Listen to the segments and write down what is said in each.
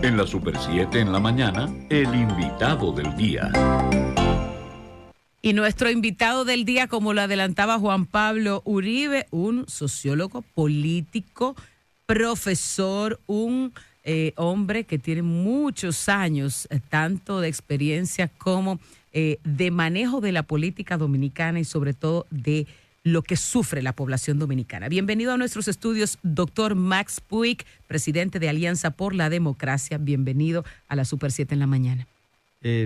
En la Super 7 en la mañana, el invitado del día. Y nuestro invitado del día, como lo adelantaba Juan Pablo Uribe, un sociólogo político, profesor, un hombre que tiene muchos años, tanto de experiencia como de manejo de la política dominicana y sobre todo de lo que sufre la población dominicana. Bienvenido a nuestros estudios, doctor Max Puig, presidente de Alianza por la Democracia. Bienvenido a la Super 7 en la mañana.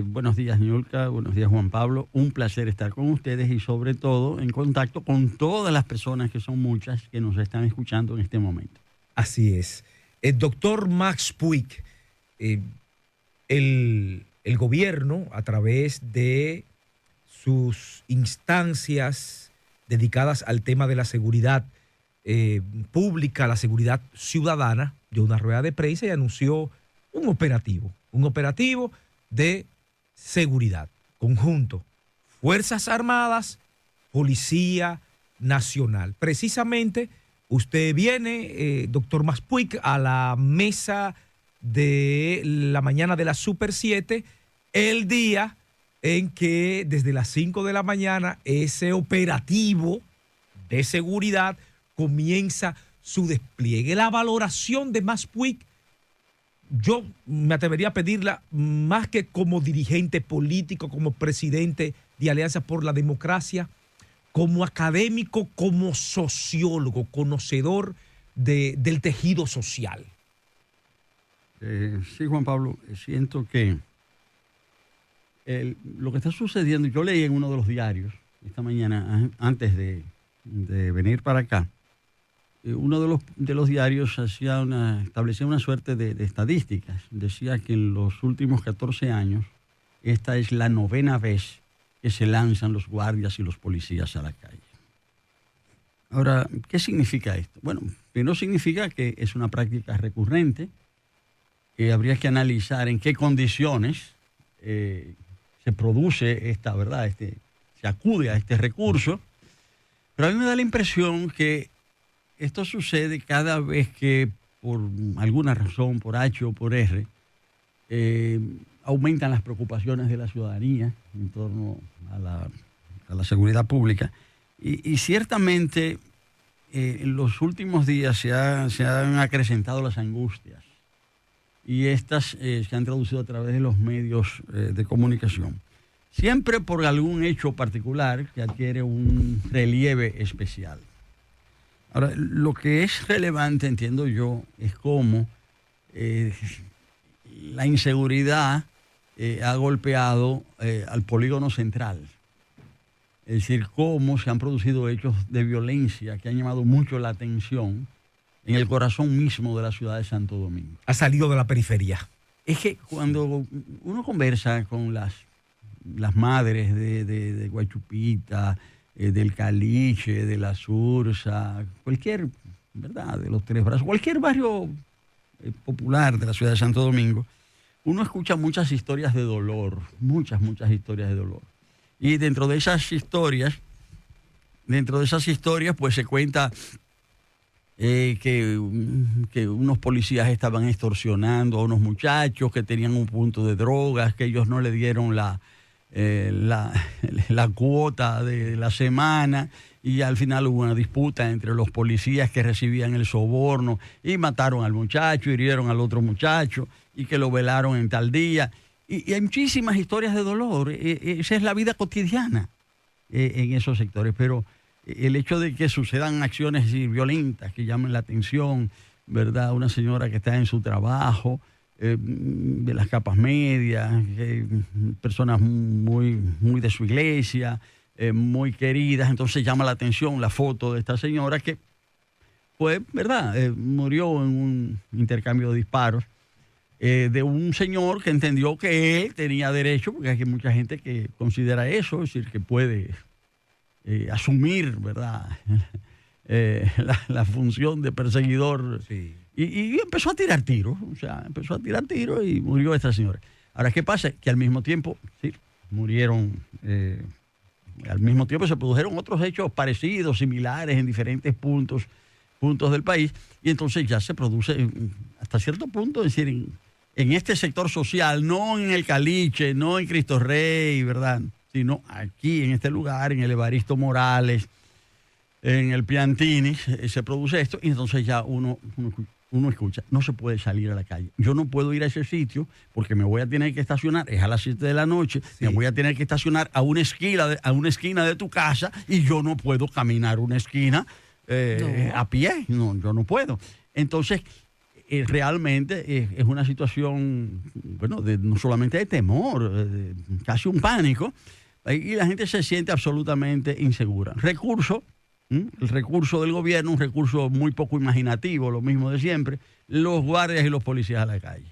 Buenos días, Niurka. Buenos días, Juan Pablo. Un placer estar con ustedes y sobre todo en contacto con todas las personas, que son muchas, que nos están escuchando en este momento. Así es. Doctor Max Puig, el gobierno, a través de sus instancias dedicadas al tema de la seguridad pública, la seguridad ciudadana, dio una rueda de prensa y anunció un operativo de seguridad conjunto, Fuerzas Armadas, Policía Nacional. Precisamente, usted viene, doctor Max Puig, a la mesa de la mañana de la Super 7, el día en que desde las 5 de la mañana ese operativo de seguridad comienza su despliegue. La valoración de Max Puig, yo me atrevería a pedirla más que como dirigente político, como presidente de Alianza por la Democracia, como académico, como sociólogo, conocedor del tejido social. Sí, Juan Pablo, siento que lo que está sucediendo, yo leí en uno de los diarios esta mañana, antes de venir para acá, uno de los diarios establecía una suerte de estadísticas. Decía que en los últimos 14 años, esta es la 9ª vez que se lanzan los guardias y los policías a la calle. Ahora, ¿qué significa esto? Bueno, primero significa que es una práctica recurrente, que habría que analizar en qué condiciones se produce esta, ¿verdad? Se acude a este recurso. Pero a mí me da la impresión que esto sucede cada vez que, por alguna razón, por H o por R, aumentan las preocupaciones de la ciudadanía en torno a la seguridad pública. Y ciertamente en los últimos días se han acrecentado las angustias. Y estas se han traducido a través de los medios de comunicación. Siempre por algún hecho particular que adquiere un relieve especial. Ahora, lo que es relevante, entiendo yo, es cómo la inseguridad ha golpeado al polígono central. Es decir, cómo se han producido hechos de violencia que han llamado mucho la atención en el corazón mismo de la ciudad de Santo Domingo. Ha salido de la periferia. Es que cuando uno conversa con las madres de Guachupita, del Caliche, de la Sursa, cualquier, ¿verdad?, de los Tres Brazos, cualquier barrio popular de la ciudad de Santo Domingo, uno escucha muchas historias de dolor, muchas historias de dolor. Y dentro de esas historias, pues se cuenta que unos policías estaban extorsionando a unos muchachos que tenían un punto de drogas, que ellos no le dieron la cuota de la semana, y al final hubo una disputa entre los policías que recibían el soborno y mataron al muchacho, hirieron al otro muchacho y que lo velaron en tal día. Y hay muchísimas historias de dolor. Esa es la vida cotidiana en esos sectores, pero el hecho de que sucedan acciones violentas que llamen la atención, ¿verdad? Una señora que está en su trabajo, de las capas medias, personas muy de su iglesia, muy queridas, entonces llama la atención la foto de esta señora que, pues, ¿verdad? Murió en un intercambio de disparos de un señor que entendió que él tenía derecho, porque hay mucha gente que considera eso, es decir, que puede asumir, ¿verdad? La función de perseguidor. Sí. Y empezó a tirar tiros, y murió esta señora. Ahora, ¿qué pasa? Que al mismo tiempo, sí, murieron, al mismo tiempo se produjeron otros hechos parecidos, similares en diferentes puntos del país, y entonces ya se produce hasta cierto punto, es decir, en este sector social, no en el Caliche, no en Cristo Rey, ¿verdad? Sino aquí, en este lugar, en el Evaristo Morales, en el Piantini, se produce esto y entonces ya uno escucha, no se puede salir a la calle. Yo no puedo ir a ese sitio porque me voy a tener que estacionar, es a las 7 de la noche, me voy a tener que estacionar a una esquina de tu casa y yo no puedo caminar una esquina a pie, no, yo no puedo. Entonces, realmente es una situación, bueno, no solamente de temor, casi un pánico, y la gente se siente absolutamente insegura. El recurso del gobierno, un recurso muy poco imaginativo, lo mismo de siempre, los guardias y los policías a la calle.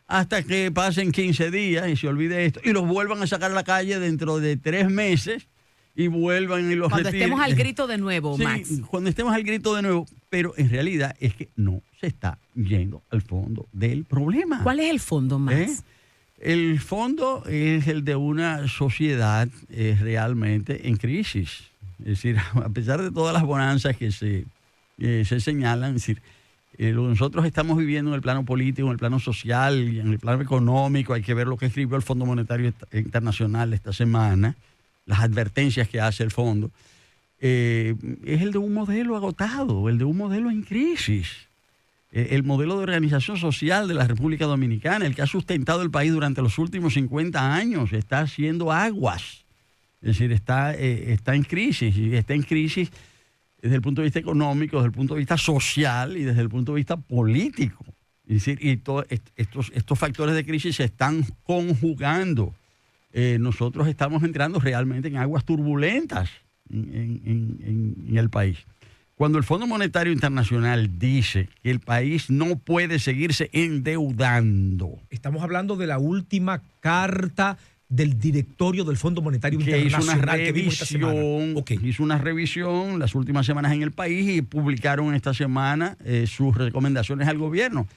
Hasta que pasen 15 días y se olvide esto, y los vuelvan a sacar a la calle dentro de 3 meses y vuelvan y los cuando estemos al grito de nuevo, sí, Max. Cuando estemos al grito de nuevo, pero en realidad es que no se está yendo al fondo del problema. ¿Cuál es el fondo, Max? El fondo es el de una sociedad realmente en crisis. Es decir, a pesar de todas las bonanzas que se señalan, es decir, lo que nosotros estamos viviendo en el plano político, en el plano social y en el plano económico, hay que ver lo que escribió el Fondo Monetario Internacional esta semana, las advertencias que hace el fondo, es el de un modelo agotado, el de un modelo en crisis. El modelo de organización social de la República Dominicana, el que ha sustentado el país durante los últimos 50 años, está haciendo aguas. Es decir, está en crisis, y está en crisis desde el punto de vista económico, desde el punto de vista social y desde el punto de vista político. Es decir, y todos estos factores de crisis se están conjugando. Nosotros estamos entrando realmente en aguas turbulentas en el país. Cuando el Fondo Monetario Internacional dice que el país no puede seguirse endeudando. Estamos hablando de la última carta del directorio del Fondo Monetario Internacional que vimos esta semana. Hizo una revisión las últimas semanas en el país y publicaron esta semana sus recomendaciones al gobierno.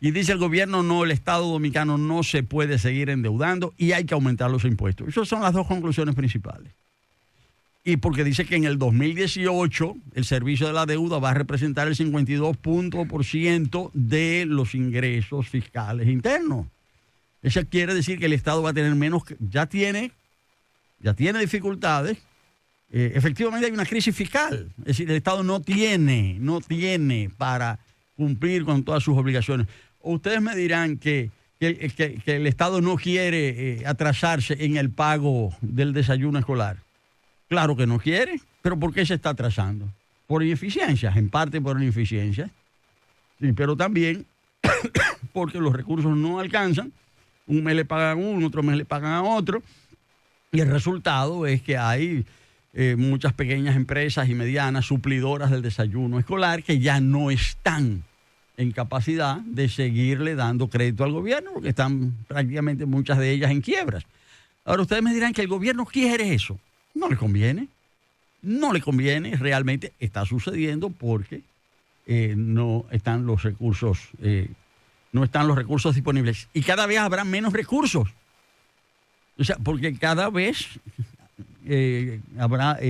Y dice el gobierno, no, el Estado Dominicano no se puede seguir endeudando y hay que aumentar los impuestos. Esas son las dos conclusiones principales. Y porque dice que en el 2018 el servicio de la deuda va a representar el 52% de los ingresos fiscales internos. Eso quiere decir que el Estado va a tener menos, ya tiene dificultades. Efectivamente hay una crisis fiscal. Es decir, el Estado no tiene para cumplir con todas sus obligaciones. Ustedes me dirán que el Estado no quiere atrasarse en el pago del desayuno escolar. Claro que no quiere, pero ¿por qué se está atrasando? Por ineficiencias, en parte por ineficiencias, sí, pero también porque los recursos no alcanzan. Un mes le pagan a uno, otro mes le pagan a otro, y el resultado es que hay muchas pequeñas empresas y medianas suplidoras del desayuno escolar que ya no están en capacidad de seguirle dando crédito al gobierno porque están prácticamente muchas de ellas en quiebras. Ahora ustedes me dirán que el gobierno quiere eso. No le conviene, realmente está sucediendo porque no están los recursos disponibles y cada vez habrá menos recursos. O sea, porque cada vez habrá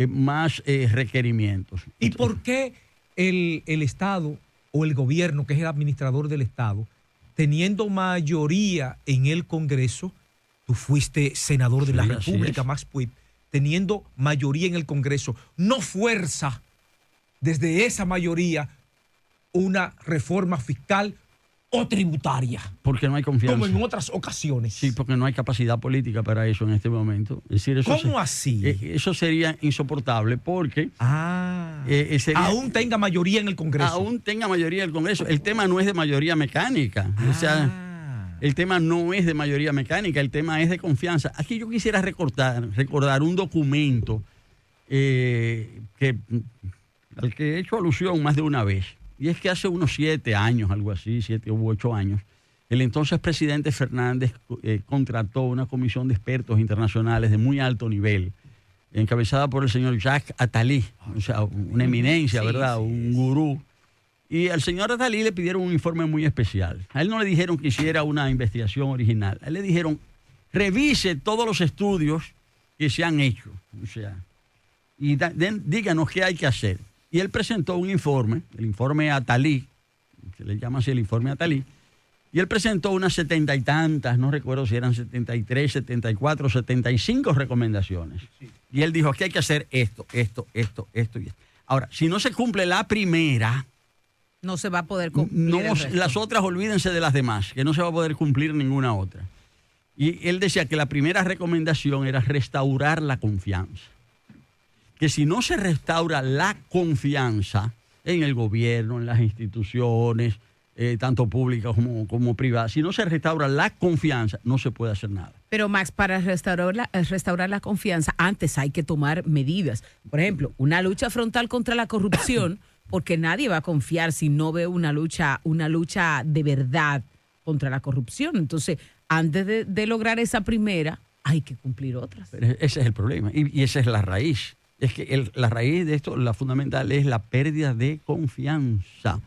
más requerimientos. ¿Y por qué el Estado o el gobierno, que es el administrador del Estado, teniendo mayoría en el Congreso, tú fuiste senador de la República, Max Puig, teniendo mayoría en el Congreso, no fuerza desde esa mayoría una reforma fiscal o tributaria? Porque no hay confianza. Como en otras ocasiones. Sí, porque no hay capacidad política para eso en este momento. Es decir, ¿Cómo así? Eso sería insoportable porque... aún tenga mayoría en el Congreso. Aún tenga mayoría en el Congreso. El tema no es de mayoría mecánica. O sea, el tema no es de mayoría mecánica, el tema es de confianza. Aquí yo quisiera recordar un documento al que he hecho alusión más de una vez. Y es que hace unos 7 años, algo así, 7 u 8 años, el entonces presidente Fernández contrató una comisión de expertos internacionales de muy alto nivel, encabezada por el señor Jacques Attali, o sea, una eminencia, ¿verdad? Un gurú. Y al señor Attali le pidieron un informe muy especial. A él no le dijeron que hiciera una investigación original. A él le dijeron, revise todos los estudios que se han hecho. O sea, y díganos qué hay que hacer. Y él presentó un informe, el informe Attali, se le llama así el informe Attali, Y él presentó unas 70 y tantas, no recuerdo si eran 73, 74, 75 recomendaciones. Sí. Y él dijo, aquí hay que hacer esto y esto. Ahora, si no se cumple la primera, no se va a poder cumplir las otras, olvídense de las demás, que no se va a poder cumplir ninguna otra. Y él decía que la primera recomendación era restaurar la confianza. Que si no se restaura la confianza en el gobierno, en las instituciones, tanto públicas como privadas, si no se restaura la confianza, no se puede hacer nada. Pero Max, para restaurar la confianza, antes hay que tomar medidas. Por ejemplo, una lucha frontal contra la corrupción, porque nadie va a confiar si no ve una lucha de verdad contra la corrupción. Entonces, antes de lograr esa primera, hay que cumplir otras. Pero ese es el problema y esa es la raíz. Es que la raíz de esto, la fundamental, es la pérdida de confianza.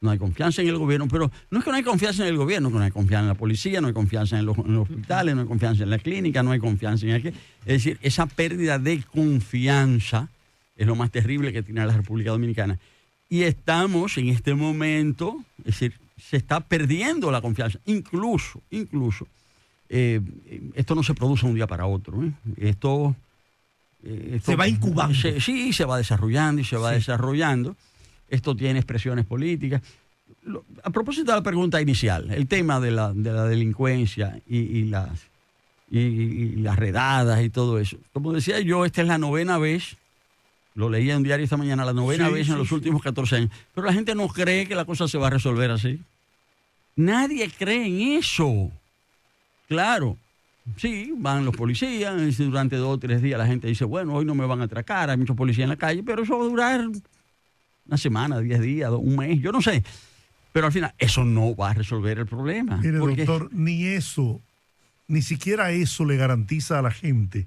No hay confianza en el gobierno, pero no es que no hay confianza en el gobierno, que no hay confianza en la policía, no hay confianza en los hospitales, no hay confianza en la clínica, no hay confianza en aquel. Es decir, esa pérdida de confianza es lo más terrible que tiene la República Dominicana. Y estamos en este momento, es decir, se está perdiendo la confianza. Incluso, esto no se produce de un día para otro. Esto se va incubando. Sí, se va desarrollando y se va desarrollando. Esto tiene expresiones políticas. A propósito de la pregunta inicial, el tema de la delincuencia y las redadas y todo eso. Como decía yo, esta es la 9ª vez, lo leía en un diario esta mañana, la 9ª vez en los últimos 14 años. Pero la gente no cree que la cosa se va a resolver así. Nadie cree en eso. Claro, sí, van los policías, durante 2 o 3 días la gente dice, bueno, hoy no me van a atracar, hay muchos policías en la calle, pero eso va a durar una semana, 10 días, un mes, yo no sé. Pero al final, eso no va a resolver el problema. Mire, doctor, ni siquiera eso le garantiza a la gente.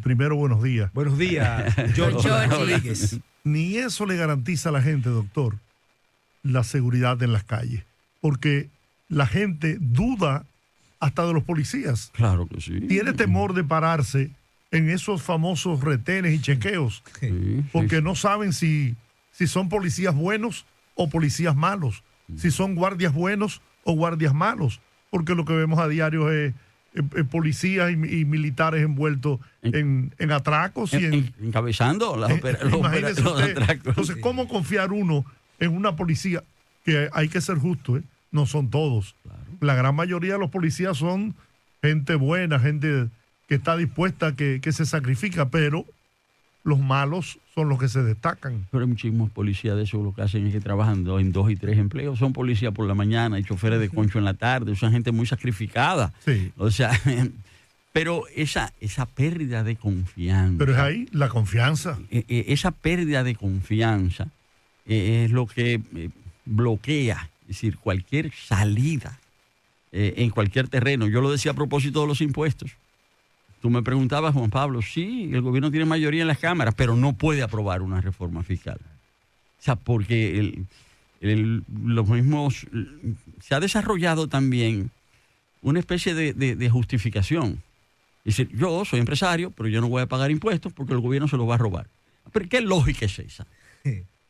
Primero, buenos días. Buenos días, George Rodríguez. Ni eso le garantiza a la gente, doctor, la seguridad en las calles. Porque la gente duda hasta de los policías. Claro que sí. Tiene temor de pararse en esos famosos retenes y chequeos. Porque no saben si son policías buenos o policías malos, si son guardias buenos o guardias malos, porque lo que vemos a diario es policías y militares envueltos en atracos y encabezando los atracos. Entonces, ¿cómo confiar uno en una policía? Que hay que ser justo, no son todos. Claro. La gran mayoría de los policías son gente buena, gente que está dispuesta a que se sacrifica, pero los malos son los que se destacan. Pero hay muchísimos policías de eso, lo que hacen es que trabajan en 2 y 3 empleos. Son policías por la mañana y choferes de concho en la tarde. Son gente muy sacrificada. Sí. O sea, pero esa pérdida de confianza. Pero es ahí la confianza. Esa pérdida de confianza es lo que bloquea, es decir, cualquier salida en cualquier terreno. Yo lo decía a propósito de los impuestos. Tú me preguntabas, Juan Pablo, sí, el gobierno tiene mayoría en las cámaras, pero no puede aprobar una reforma fiscal. O sea, porque los mismos... Se ha desarrollado también una especie de justificación. Es decir, yo soy empresario, pero yo no voy a pagar impuestos porque el gobierno se los va a robar. ¿Pero qué lógica es esa?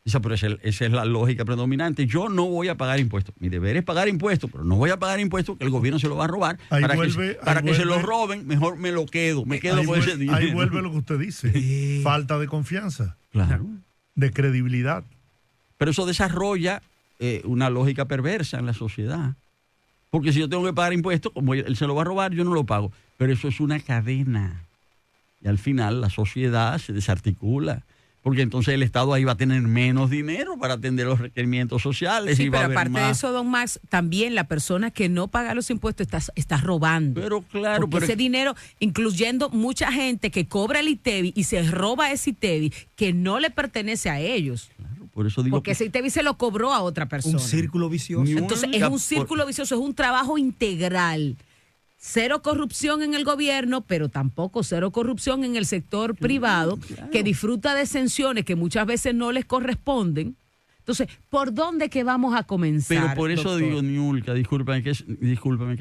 Esa es la lógica predominante. Yo no voy a pagar impuestos. Mi deber es pagar impuestos, pero no voy a pagar impuestos que el gobierno se lo va a robar. Para que se lo roben, mejor me lo quedo. Con ese dinero. Ahí vuelve lo que usted dice. Falta de confianza. Claro. De credibilidad. Pero eso desarrolla una lógica perversa en la sociedad. Porque si yo tengo que pagar impuestos, como él se lo va a robar, yo no lo pago. Pero eso es una cadena. Y al final la sociedad se desarticula. Porque entonces el Estado ahí va a tener menos dinero para atender los requerimientos sociales. Sí, y va pero a haber aparte más. de eso, don Max, también la persona que no paga los impuestos está robando. Pero claro. Porque ese dinero, incluyendo mucha gente que cobra el ITEVI y se roba ese ITEVI que no le pertenece a ellos. Claro, por eso digo porque ese ITEVI se lo cobró a otra persona. Un círculo vicioso. Entonces es un círculo vicioso, es un trabajo integral. Cero corrupción en el gobierno, pero tampoco cero corrupción en el sector privado, claro, que disfruta de exenciones que muchas veces no les corresponden. Entonces, ¿por dónde que vamos a comenzar? Pero por eso doctor? digo, Niulka, discúlpame, que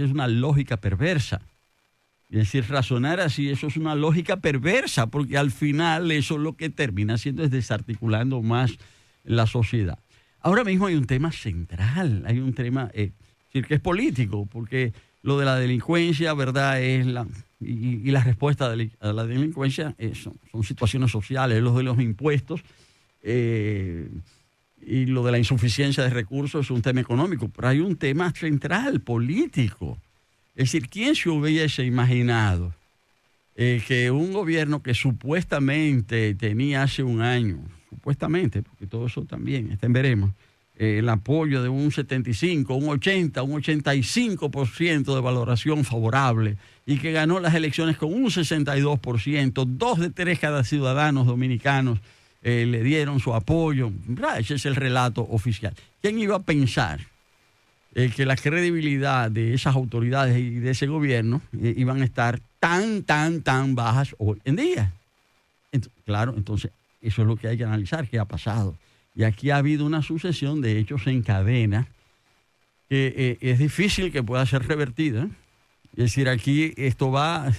es una lógica perversa. Es decir, razonar así, eso es una lógica perversa, porque al final eso lo que termina haciendo es desarticulando más la sociedad. Ahora mismo hay un tema central, hay un tema decir, que es político, porque lo de la delincuencia, ¿verdad?, es y la respuesta a la delincuencia son situaciones sociales, lo de los impuestos y lo de la insuficiencia de recursos es un tema económico, pero hay un tema central, político. Es decir, ¿quién se hubiese imaginado que un gobierno que supuestamente tenía hace un año, supuestamente, porque todo eso también está en veremos, el apoyo de un 75, un 80, un 85% de valoración favorable y que ganó las elecciones con un 62%, 2 de 3 cada ciudadanos dominicanos le dieron su apoyo? Ese es el relato oficial. ¿Quién iba a pensar que la credibilidad de esas autoridades y de ese gobierno iban a estar tan bajas hoy en día? Claro, entonces eso es lo que hay que analizar, qué ha pasado. Y aquí ha habido una sucesión de hechos en cadena que es difícil que pueda ser revertida. Es decir, aquí esto va,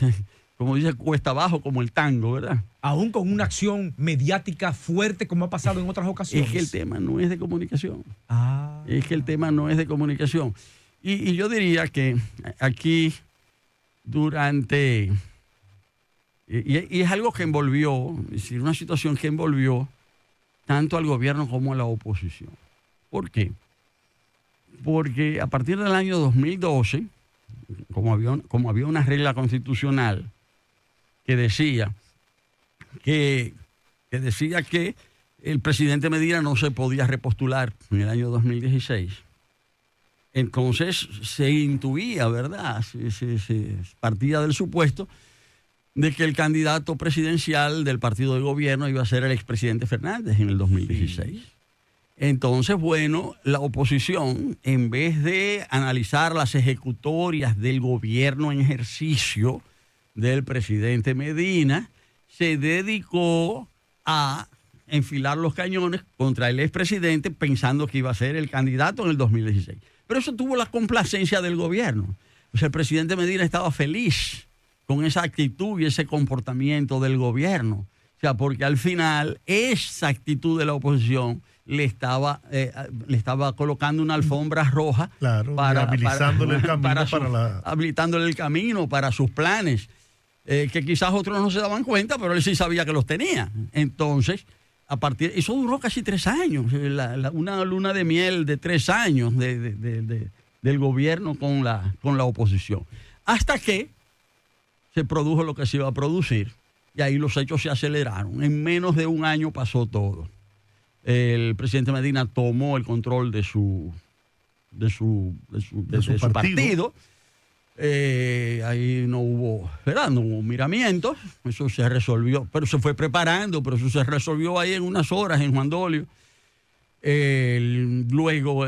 como dice, cuesta abajo como el tango, ¿verdad? Aún con una acción mediática fuerte como ha pasado en otras ocasiones. Es que el tema no es de comunicación. Ah. Es que el tema no es de comunicación. Y yo diría que aquí durante... Y es algo que envolvió, es decir, una situación que envolvió tanto al gobierno como a la oposición. ¿Por qué? Porque a partir del año 2012, como había una regla constitucional que decía que el presidente Medina no se podía repostular en el año 2016, entonces se intuía, ¿verdad? Se partía del supuesto de que el candidato presidencial del partido de gobierno iba a ser el expresidente Fernández en el 2016. Sí. Entonces, bueno, la oposición, en vez de analizar las ejecutorias del gobierno en ejercicio del presidente Medina, se dedicó a enfilar los cañones contra el expresidente pensando que iba a ser el candidato en el 2016. Pero eso tuvo la complacencia del gobierno. O sea, el presidente Medina estaba feliz con esa actitud y ese comportamiento del gobierno. O sea, porque al final esa actitud de la oposición le estaba colocando una alfombra roja, claro, habilitándole el camino para sus planes, que quizás otros no se daban cuenta, pero él sí sabía que los tenía. Entonces, eso duró casi 3 años, una luna de miel de 3 años del gobierno con la oposición. Hasta que se produjo lo que se iba a producir y ahí los hechos se aceleraron. En menos de un año pasó todo. El presidente Medina tomó el control de su partido. Ahí no hubo, ¿verdad? No hubo miramientos. Eso se resolvió, pero se fue preparando, pero eso se resolvió ahí en unas horas en Juan Dolio. Luego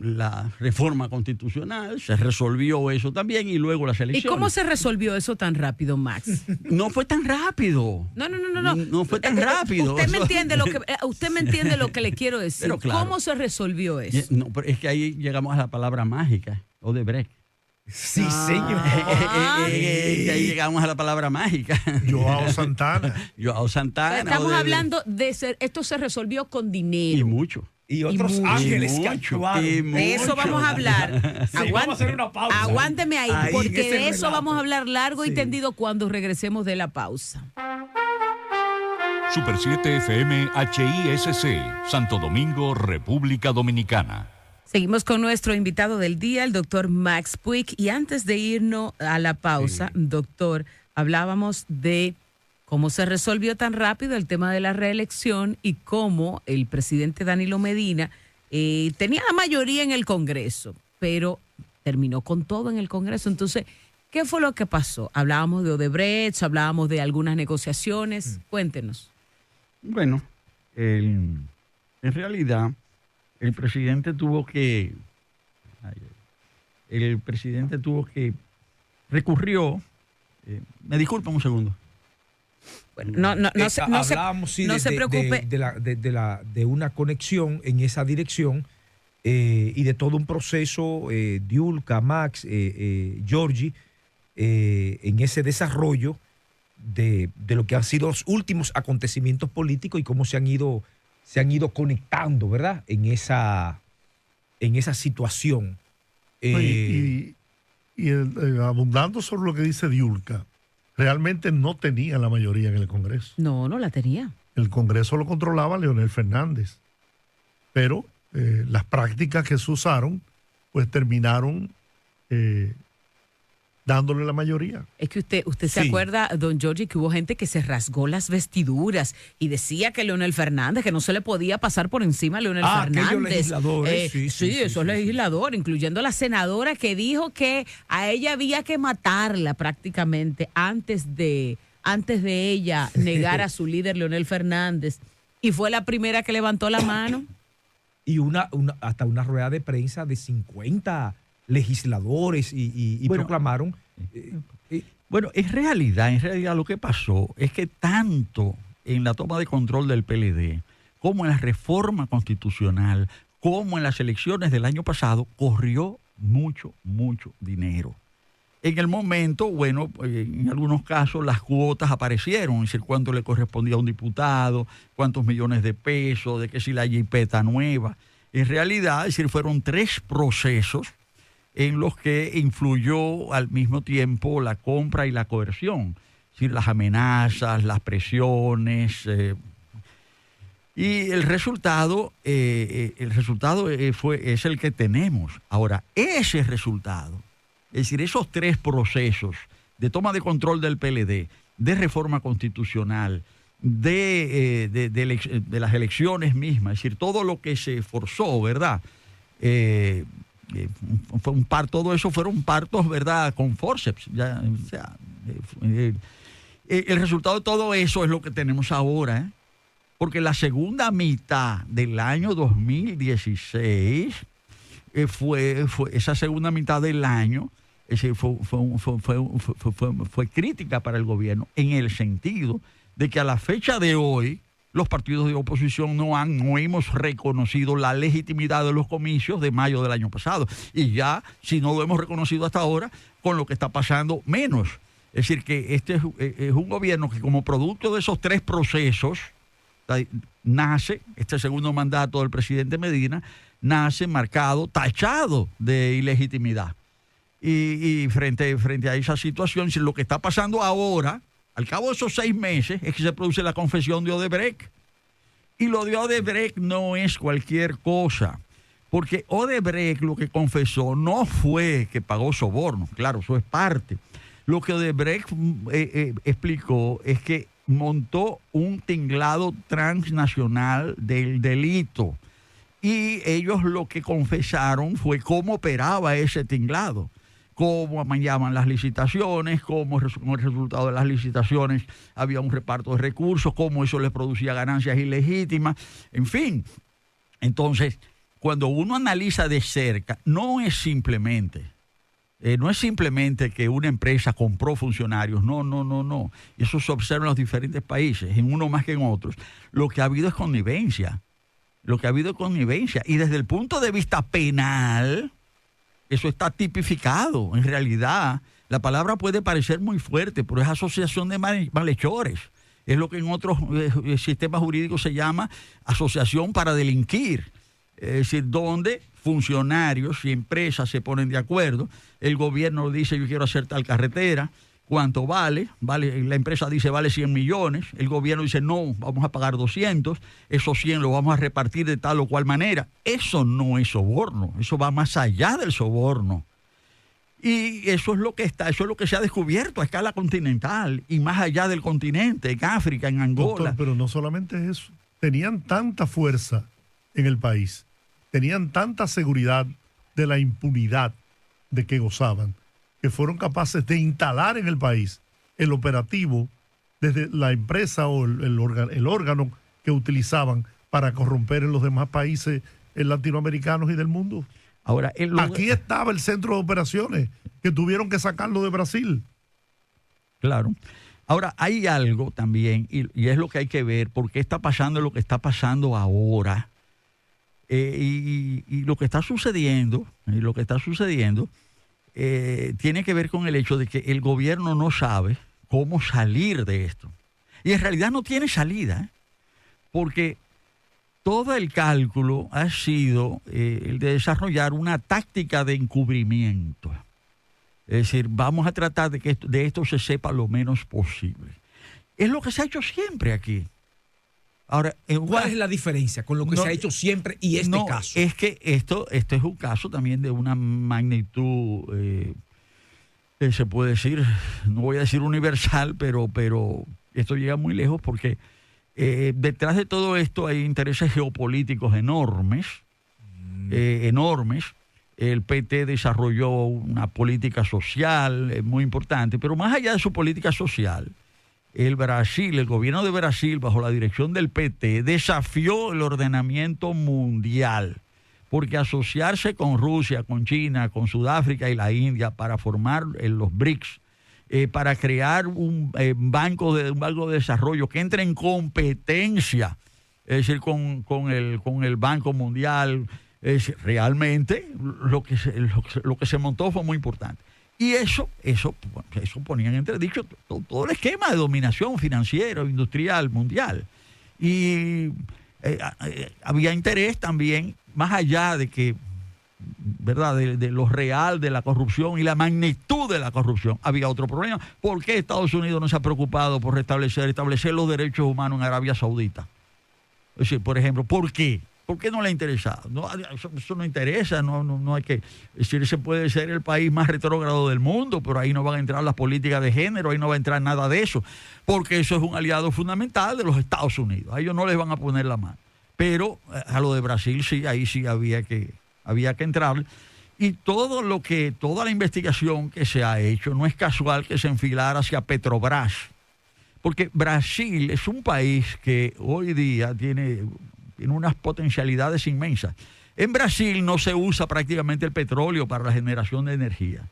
la reforma constitucional, se resolvió eso también y luego las elecciones. ¿Y cómo se resolvió eso tan rápido, Max? No fue tan rápido. No. No fue tan rápido. Usted me entiende lo que le quiero decir. Pero claro, ¿cómo se resolvió eso? No, pero es que ahí llegamos a la palabra mágica, Odebrecht. Sí, señor. Ahí llegamos a la palabra mágica. Joao Santana. Estamos hablando de esto se resolvió con dinero. Y mucho. Y otros ángeles que actuaron. De eso vamos a hablar. Sí, vamos a hacer una pausa. Aguánteme ahí porque de eso relato vamos a hablar largo y tendido cuando regresemos de la pausa. Super 7 FM HISC, Santo Domingo, República Dominicana. Seguimos con nuestro invitado del día, el doctor Max Puig. Y antes de irnos a la pausa, doctor, hablábamos de cómo se resolvió tan rápido el tema de la reelección y cómo el presidente Danilo Medina tenía la mayoría en el Congreso, pero terminó con todo en el Congreso. Entonces, ¿qué fue lo que pasó? Hablábamos de Odebrecht, hablábamos de algunas negociaciones. Cuéntenos. Bueno, en realidad el presidente tuvo que recurrió. Me disculpan un segundo. Bueno, no se preocupe. De una conexión en esa dirección y de todo un proceso, Diulca, Max, Georgie, en ese desarrollo de lo que han sido los últimos acontecimientos políticos y cómo se han ido conectando, ¿verdad? En esa situación. Abundando sobre lo que dice Diulca, realmente no tenía la mayoría en el Congreso. No la tenía. El Congreso lo controlaba Leonel Fernández. Pero las prácticas que se usaron, pues terminaron dándole la mayoría. Es que usted se acuerda, don Giorgi, que hubo gente que se rasgó las vestiduras y decía que Leonel Fernández, que no se le podía pasar por encima a Leonel Fernández. Aquellos legisladores. Esos legisladores, incluyendo la senadora que dijo que a ella había que matarla prácticamente antes de ella negar a su líder Leonel Fernández. Y fue la primera que levantó la mano. Y hasta una rueda de prensa de 50 legisladores y bueno, proclamaron. Bueno, en realidad lo que pasó es que tanto en la toma de control del PLD como en la reforma constitucional, como en las elecciones del año pasado, corrió mucho dinero. En el momento, bueno, en algunos casos las cuotas aparecieron, es decir, cuánto le correspondía a un diputado, cuántos millones de pesos, de que si la jipeta nueva. En realidad, es decir, fueron 3 procesos en los que influyó al mismo tiempo la compra y la coerción, es decir, las amenazas, las presiones, y el resultado es el que tenemos. Ahora, ese resultado, es decir, esos 3 procesos de toma de control del PLD, de reforma constitucional, de las elecciones mismas, es decir, todo lo que se forzó, ¿verdad? Todo eso fueron partos, ¿verdad?, con forceps. El resultado de todo eso es lo que tenemos ahora, porque la segunda mitad del año 2016 fue esa segunda mitad del año, es decir, fue crítica para el gobierno en el sentido de que a la fecha de hoy los partidos de oposición no hemos reconocido la legitimidad de los comicios de mayo del año pasado. Y ya, si no lo hemos reconocido hasta ahora, con lo que está pasando, menos. Es decir, que este es un gobierno que como producto de esos 3 procesos nace, este segundo mandato del presidente Medina, nace marcado, tachado de ilegitimidad. Y frente a esa situación, lo que está pasando ahora, al cabo de esos 6 meses, es que se produce la confesión de Odebrecht. Y lo de Odebrecht no es cualquier cosa, porque Odebrecht lo que confesó no fue que pagó soborno, claro, eso es parte. Lo que Odebrecht explicó es que montó un tinglado transnacional del delito. Y ellos lo que confesaron fue cómo operaba ese tinglado, cómo llaman las licitaciones, cómo como el resultado de las licitaciones había un reparto de recursos, cómo eso les producía ganancias ilegítimas, en fin. Entonces, cuando uno analiza de cerca, no es simplemente que una empresa compró funcionarios, no. Eso se observa en los diferentes países, en uno más que en otros. Lo que ha habido es connivencia. Y desde el punto de vista penal, eso está tipificado. En realidad, la palabra puede parecer muy fuerte, pero es asociación de malhechores. Es lo que en otros sistemas jurídicos se llama asociación para delinquir. Es decir, donde funcionarios y empresas se ponen de acuerdo, el gobierno dice yo quiero hacer tal carretera, ¿cuánto vale? La empresa dice vale 100 millones, el gobierno dice no, vamos a pagar 200, esos 100 los vamos a repartir de tal o cual manera. Eso no es soborno, eso va más allá del soborno. Y eso es lo que se ha descubierto a escala continental y más allá del continente, en África, en Angola. Doctor, pero no solamente eso, tenían tanta fuerza en el país, tenían tanta seguridad de la impunidad de que gozaban, que fueron capaces de instalar en el país el operativo desde la empresa o el órgano que utilizaban para corromper en los demás países latinoamericanos y del mundo. Ahora, aquí estaba el centro de operaciones, que tuvieron que sacarlo de Brasil. Claro. Ahora, hay algo también, y es lo que hay que ver, por qué está pasando lo que está pasando ahora. Y lo que está sucediendo, tiene que ver con el hecho de que el gobierno no sabe cómo salir de esto. Y en realidad no tiene salida, porque todo el cálculo ha sido el de desarrollar una táctica de encubrimiento. Es decir, vamos a tratar de que de esto se sepa lo menos posible. Es lo que se ha hecho siempre aquí. Ahora, ¿cuál es la diferencia con lo que se ha hecho siempre y este caso? Es que esto es un caso también de una magnitud, se puede decir, no voy a decir universal, pero esto llega muy lejos porque detrás de todo esto hay intereses geopolíticos enormes. El PT desarrolló una política social muy importante, pero más allá de su política social, el gobierno de Brasil, bajo la dirección del PT, desafió el ordenamiento mundial, porque asociarse con Rusia, con China, con Sudáfrica y la India para formar los BRICS, para crear un banco de desarrollo que entre en competencia, es decir, con el Banco Mundial, realmente lo que se montó fue muy importante. Y eso ponía en entredicho todo el esquema de dominación financiera, industrial, mundial. Y había interés también, más allá de que, ¿verdad?, de lo real de la corrupción y la magnitud de la corrupción, había otro problema. ¿Por qué Estados Unidos no se ha preocupado por establecer los derechos humanos en Arabia Saudita? Es decir, por ejemplo, ¿por qué? ¿Por qué no le ha interesado? No, eso no interesa, no hay que... Es decir, ese puede ser el país más retrógrado del mundo, pero ahí no van a entrar las políticas de género, ahí no va a entrar nada de eso, porque eso es un aliado fundamental de los Estados Unidos. A ellos no les van a poner la mano. Pero a lo de Brasil sí, ahí sí había que entrar. Y toda la investigación que se ha hecho, no es casual que se enfilara hacia Petrobras, porque Brasil es un país que hoy día tiene unas potencialidades inmensas. En Brasil no se usa prácticamente el petróleo para la generación de energía.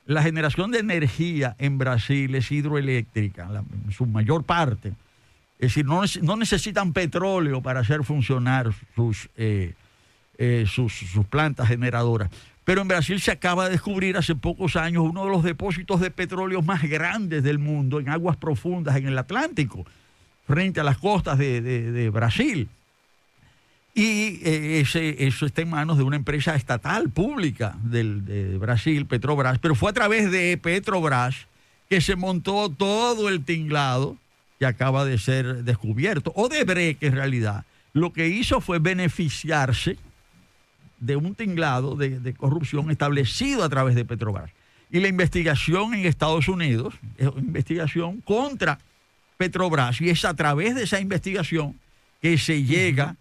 La generación de energía en Brasil es hidroeléctrica, en su mayor parte. Es decir, no necesitan petróleo para hacer funcionar sus plantas generadoras. Pero en Brasil se acaba de descubrir hace pocos años uno de los depósitos de petróleo más grandes del mundo en aguas profundas en el Atlántico, frente a las costas de Brasil. Y eso está en manos de una empresa estatal pública de Brasil, Petrobras, pero fue a través de Petrobras que se montó todo el tinglado que acaba de ser descubierto. Odebrecht, en realidad, lo que hizo fue beneficiarse de un tinglado de corrupción establecido a través de Petrobras. Y la investigación en Estados Unidos es una investigación contra Petrobras, y es a través de esa investigación que se llega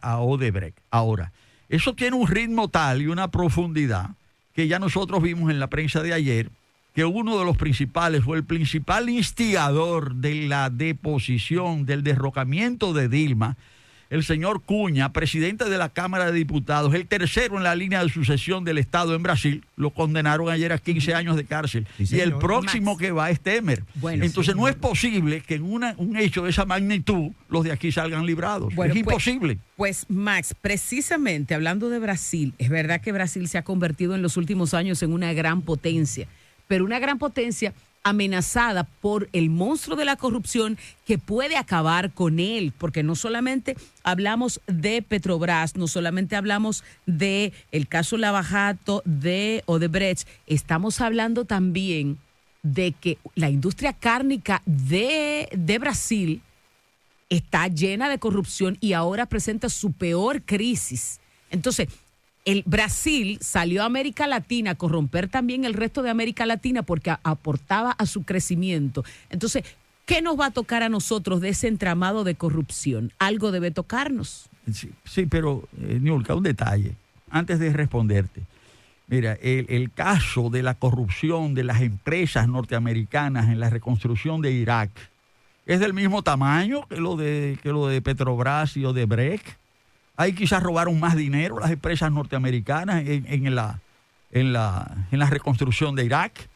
a Odebrecht. Ahora, eso tiene un ritmo tal y una profundidad que ya nosotros vimos en la prensa de ayer que uno de los principales fue el principal instigador de la deposición, del derrocamiento de Dilma, el señor Cunha, presidente de la Cámara de Diputados, el tercero en la línea de sucesión del Estado en Brasil. Lo condenaron ayer a 15 años de cárcel. Sí, y el próximo Max que va es Temer. Bueno, entonces no es posible que en un hecho de esa magnitud los de aquí salgan librados. Bueno, es imposible. Pues Max, precisamente hablando de Brasil, es verdad que Brasil se ha convertido en los últimos años en una gran potencia, pero una gran potencia amenazada por el monstruo de la corrupción que puede acabar con él, porque no solamente hablamos de Petrobras, no solamente hablamos de el caso Lava Jato, de Odebrecht, estamos hablando también de que la industria cárnica de Brasil está llena de corrupción y ahora presenta su peor crisis. Entonces, el Brasil salió a América Latina a corromper también el resto de América Latina porque aportaba a su crecimiento. Entonces, ¿qué nos va a tocar a nosotros de ese entramado de corrupción? Algo debe tocarnos. Sí, pero, Niurka, un detalle, antes de responderte. Mira, el caso de la corrupción de las empresas norteamericanas en la reconstrucción de Irak es del mismo tamaño que lo de Petrobras y Odebrecht. Ahí quizás robaron más dinero las empresas norteamericanas en la reconstrucción de Irak,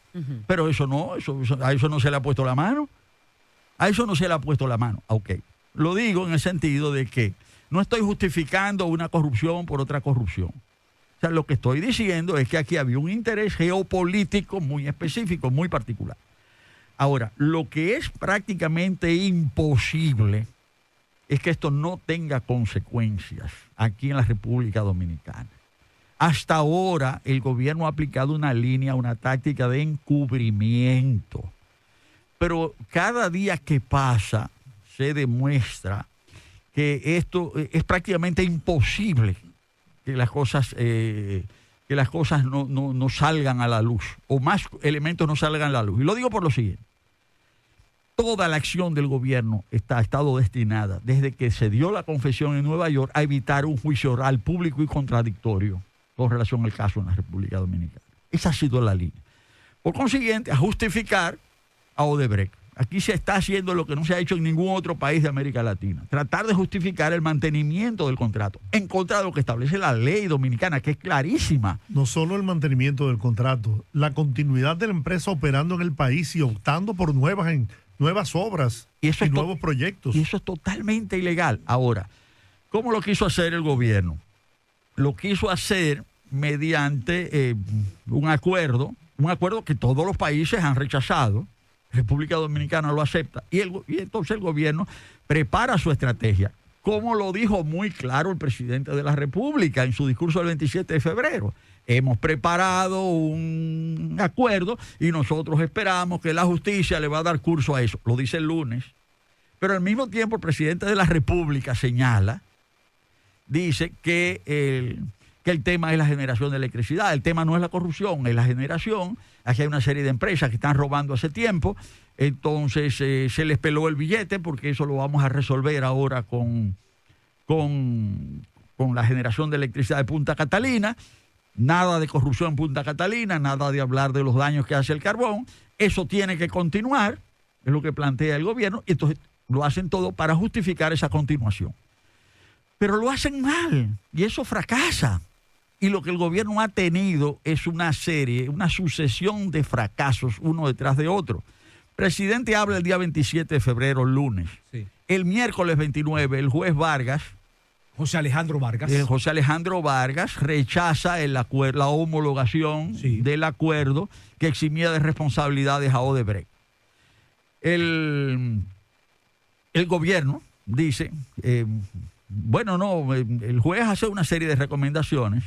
pero a eso no se le ha puesto la mano. A eso no se le ha puesto la mano. Ok. Lo digo en el sentido de que no estoy justificando una corrupción por otra corrupción. O sea, lo que estoy diciendo es que aquí había un interés geopolítico muy específico, muy particular. Ahora, lo que es prácticamente imposible es que esto no tenga consecuencias aquí en la República Dominicana. Hasta ahora el gobierno ha aplicado una línea, una táctica de encubrimiento. Pero cada día que pasa se demuestra que esto es prácticamente imposible que las cosas no salgan a la luz, o más elementos no salgan a la luz. Y lo digo por lo siguiente. Toda la acción del gobierno ha estado destinada, desde que se dio la confesión en Nueva York, a evitar un juicio oral público y contradictorio con relación al caso en la República Dominicana. Esa ha sido la línea. Por consiguiente, a justificar a Odebrecht. Aquí se está haciendo lo que no se ha hecho en ningún otro país de América Latina. Tratar de justificar el mantenimiento del contrato en contra de lo que establece la ley dominicana, que es clarísima. No solo el mantenimiento del contrato, la continuidad de la empresa operando en el país y optando por nuevas obras y nuevos proyectos. Y eso es totalmente ilegal. Ahora, ¿cómo lo quiso hacer el gobierno? Lo quiso hacer mediante un acuerdo que todos los países han rechazado. República Dominicana lo acepta. Y entonces el gobierno prepara su estrategia, como lo dijo muy claro el presidente de la República en su discurso del 27 de febrero. Hemos preparado un acuerdo y nosotros esperamos que la justicia le va a dar curso a eso. Lo dice el lunes. Pero al mismo tiempo el presidente de la República dice que el tema es la generación de electricidad. El tema no es la corrupción, es la generación. Aquí hay una serie de empresas que están robando hace tiempo. Entonces se les peló el billete, porque eso lo vamos a resolver ahora con la generación de electricidad de Punta Catalina. Nada de corrupción en Punta Catalina, nada de hablar de los daños que hace el carbón. Eso tiene que continuar, es lo que plantea el gobierno, y entonces lo hacen todo para justificar esa continuación. Pero lo hacen mal, y eso fracasa. Y lo que el gobierno ha tenido es una sucesión de fracasos, uno detrás de otro. El presidente habla el día 27 de febrero, lunes. Sí. El miércoles 29, el juez Vargas, José Alejandro Vargas, rechaza la homologación del acuerdo que eximía de responsabilidades a Odebrecht. El gobierno dice, el juez hace una serie de recomendaciones.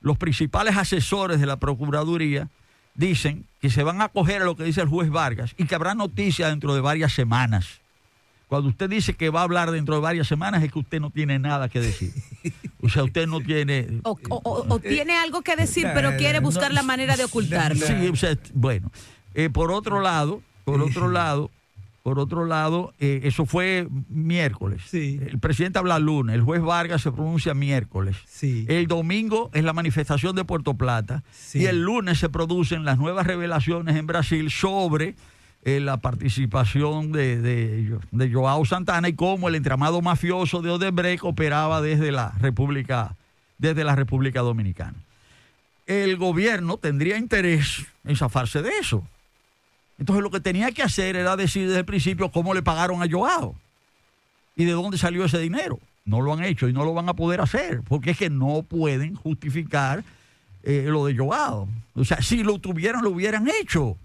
Los principales asesores de la Procuraduría dicen que se van a acoger a lo que dice el juez Vargas y que habrá noticia dentro de varias semanas. Cuando usted dice que va a hablar dentro de varias semanas, es que usted no tiene nada que decir. O sea, usted no tiene... O tiene algo que decir, pero quiere buscar la manera de ocultarlo. Sí, o sea, bueno. Por otro lado, eso fue miércoles. Sí. El presidente habla lunes, el juez Vargas se pronuncia miércoles. Sí. El domingo es la manifestación de Puerto Plata. Sí. Y el lunes se producen las nuevas revelaciones en Brasil sobre la participación de Joao Santana y cómo el entramado mafioso de Odebrecht operaba desde la República Dominicana. El gobierno tendría interés en zafarse de eso. Entonces lo que tenía que hacer era decir desde el principio cómo le pagaron a Joao y de dónde salió ese dinero. No lo han hecho y no lo van a poder hacer, porque es que no pueden justificar lo de Joao. O sea, si lo tuvieran, lo hubieran hecho.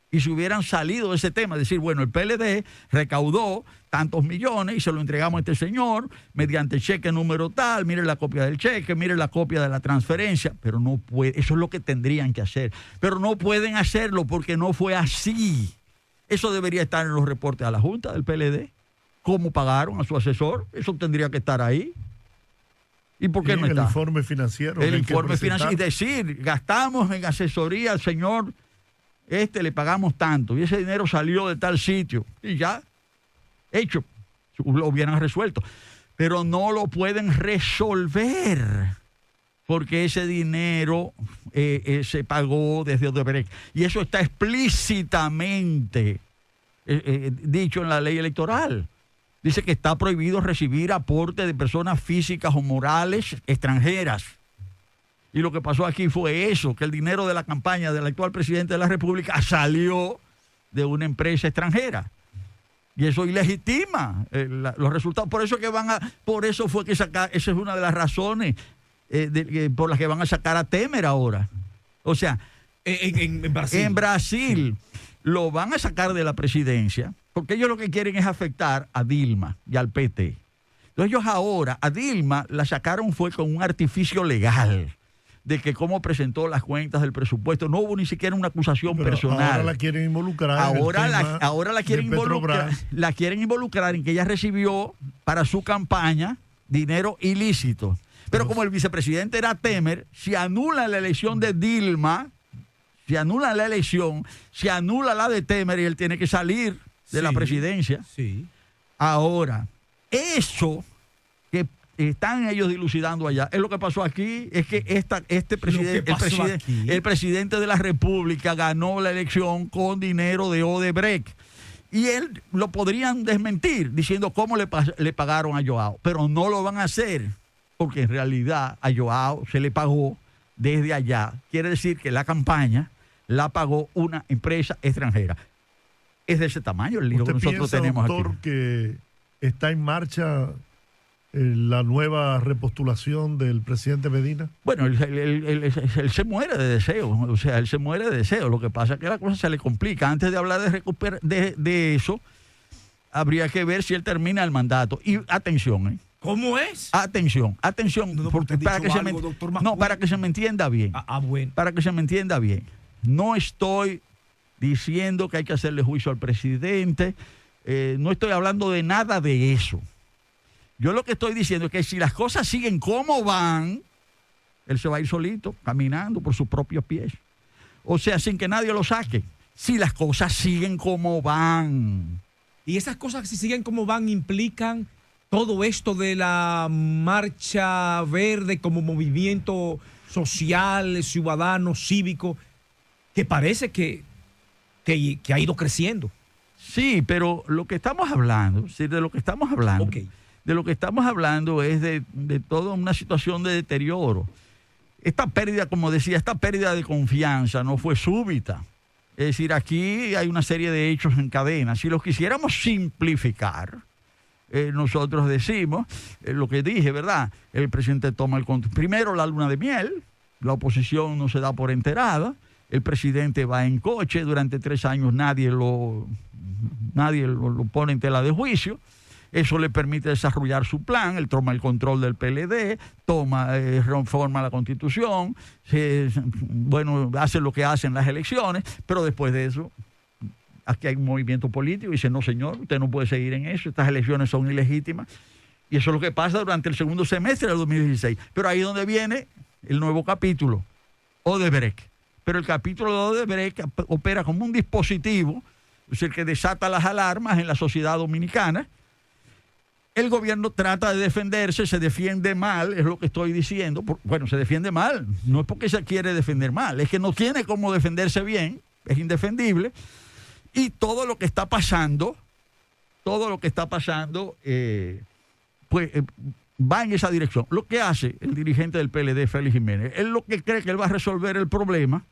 Y si hubieran salido de ese tema, decir, bueno, el PLD recaudó tantos millones y se lo entregamos a este señor mediante cheque número tal, mire la copia del cheque, mire la copia de la transferencia, pero no puede, eso es lo que tendrían que hacer, pero no pueden hacerlo porque no fue así. Eso debería estar en los reportes a la Junta del PLD, cómo pagaron a su asesor, eso tendría que estar ahí. ¿Y por qué no está? El informe financiero. El informe financiero, y decir, gastamos en asesoría al señor le pagamos tanto y ese dinero salió de tal sitio y ya, hecho, lo hubieran resuelto. Pero no lo pueden resolver porque ese dinero se pagó desde Odebrecht. Y eso está explícitamente dicho en la ley electoral. Dice que está prohibido recibir aporte de personas físicas o morales extranjeras. Y lo que pasó aquí fue eso, que el dinero de la campaña del actual presidente de la República salió de una empresa extranjera. Y eso ilegitima los resultados. Por eso fue que esa es una de las razones por las que van a sacar a Temer ahora. O sea, en Brasil. En Brasil lo van a sacar de la presidencia, porque ellos lo que quieren es afectar a Dilma y al PT. Entonces ellos ahora, a Dilma la sacaron fue con un artificio legal de que cómo presentó las cuentas del presupuesto. No hubo ni siquiera una acusación Pero personal. ahora la quieren involucrar. Ahora la quieren la quieren involucrar en que ella recibió para su campaña dinero ilícito. Pero como el vicepresidente era Temer, si anula la elección de Dilma, si anula la elección, se anula la de Temer y él tiene que salir de la presidencia. Sí. Ahora, eso que están ellos dilucidando allá, es lo que pasó aquí, es que el presidente de la República ganó la elección con dinero de Odebrecht. Y él lo podrían desmentir diciendo cómo le pagaron a Joao, pero no lo van a hacer, porque en realidad a Joao se le pagó desde allá. Quiere decir que la campaña la pagó una empresa extranjera. Es de ese tamaño el lío que nosotros tenemos doctor, aquí. Que está en marcha la nueva repostulación del presidente Medina? Bueno, él se muere de deseo, o sea, él se muere de deseo. Lo que pasa es que la cosa se le complica. Antes de hablar de eso, habría que ver si él termina el mandato. Y atención, ¿Cómo es? Atención, para que se me entienda bien. Bueno. Para que se me entienda bien. No estoy diciendo que hay que hacerle juicio al presidente, no estoy hablando de nada de eso. Yo lo que estoy diciendo es que si las cosas siguen como van, él se va a ir solito, caminando por sus propios pies. O sea, sin que nadie lo saque. Si las cosas siguen como van. Y esas cosas, si siguen como van, implican todo esto de la marcha verde como movimiento social, ciudadano, cívico, que parece que ha ido creciendo. Sí, pero lo que estamos hablando, de lo que estamos hablando, Okay. De lo que estamos hablando es de toda una situación de deterioro. Esta pérdida, como decía, esta pérdida de confianza no fue súbita. Es decir, aquí hay una serie de hechos en cadena. Si los quisiéramos simplificar, nosotros decimos lo que dije, ¿verdad? El presidente toma el control. Primero la luna de miel, la oposición no se da por enterada, el presidente va en coche, durante 3 años nadie lo pone en tela de juicio. Eso le permite desarrollar su plan. Él toma el control del PLD, reforma la Constitución, hace lo que hace en las elecciones, pero después de eso, aquí hay un movimiento político y dice, no señor, usted no puede seguir en eso, estas elecciones son ilegítimas. Y eso es lo que pasa durante el segundo semestre del 2016. Pero ahí es donde viene el nuevo capítulo, Odebrecht. Pero el capítulo de Odebrecht opera como un dispositivo, es decir, que desata las alarmas en la sociedad dominicana. El gobierno trata de defenderse, se defiende mal, es lo que estoy diciendo. Bueno, se defiende mal, no es porque se quiere defender mal, es que no tiene cómo defenderse bien, es indefendible. Y todo lo que está pasando, va en esa dirección. Lo que hace el dirigente del PLD, Félix Jiménez, él lo que cree que él va a resolver el problema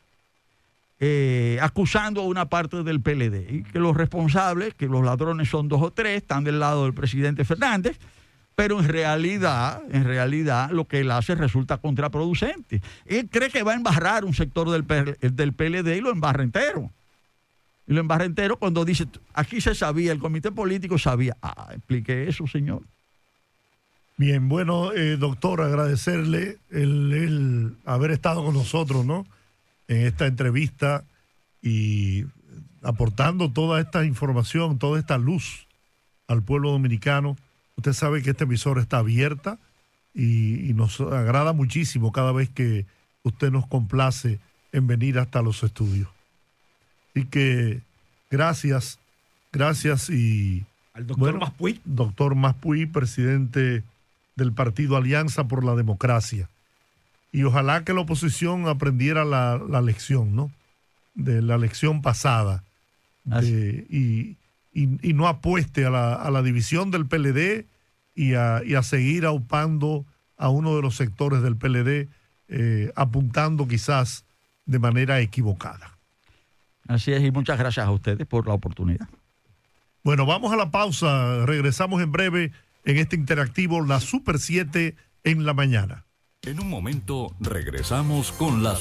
acusando a una parte del PLD y que los responsables, que los ladrones son 2 o 3, están del lado del presidente Fernández, pero en realidad lo que él hace resulta contraproducente. Él cree que va a embarrar un sector del PLD y lo embarra entero. Y lo embarra entero cuando dice, aquí se sabía, el comité político sabía. Explique eso, señor. Bien, bueno, doctor, agradecerle el haber estado con nosotros, ¿no?, en esta entrevista y aportando toda esta información, toda esta luz al pueblo dominicano. Usted sabe que esta emisora está abierta y nos agrada muchísimo cada vez que usted nos complace en venir hasta los estudios. Así que gracias y al doctor Maspuy. Doctor Maspuy, presidente del partido Alianza por la Democracia. Y ojalá que la oposición aprendiera la lección, ¿no?, de la lección pasada. Y no apueste a la división del PLD y a seguir aupando a uno de los sectores del PLD, apuntando quizás de manera equivocada. Así es, y muchas gracias a ustedes por la oportunidad. Bueno, vamos a la pausa. Regresamos en breve en este interactivo, la Super 7 en la mañana. En un momento regresamos con la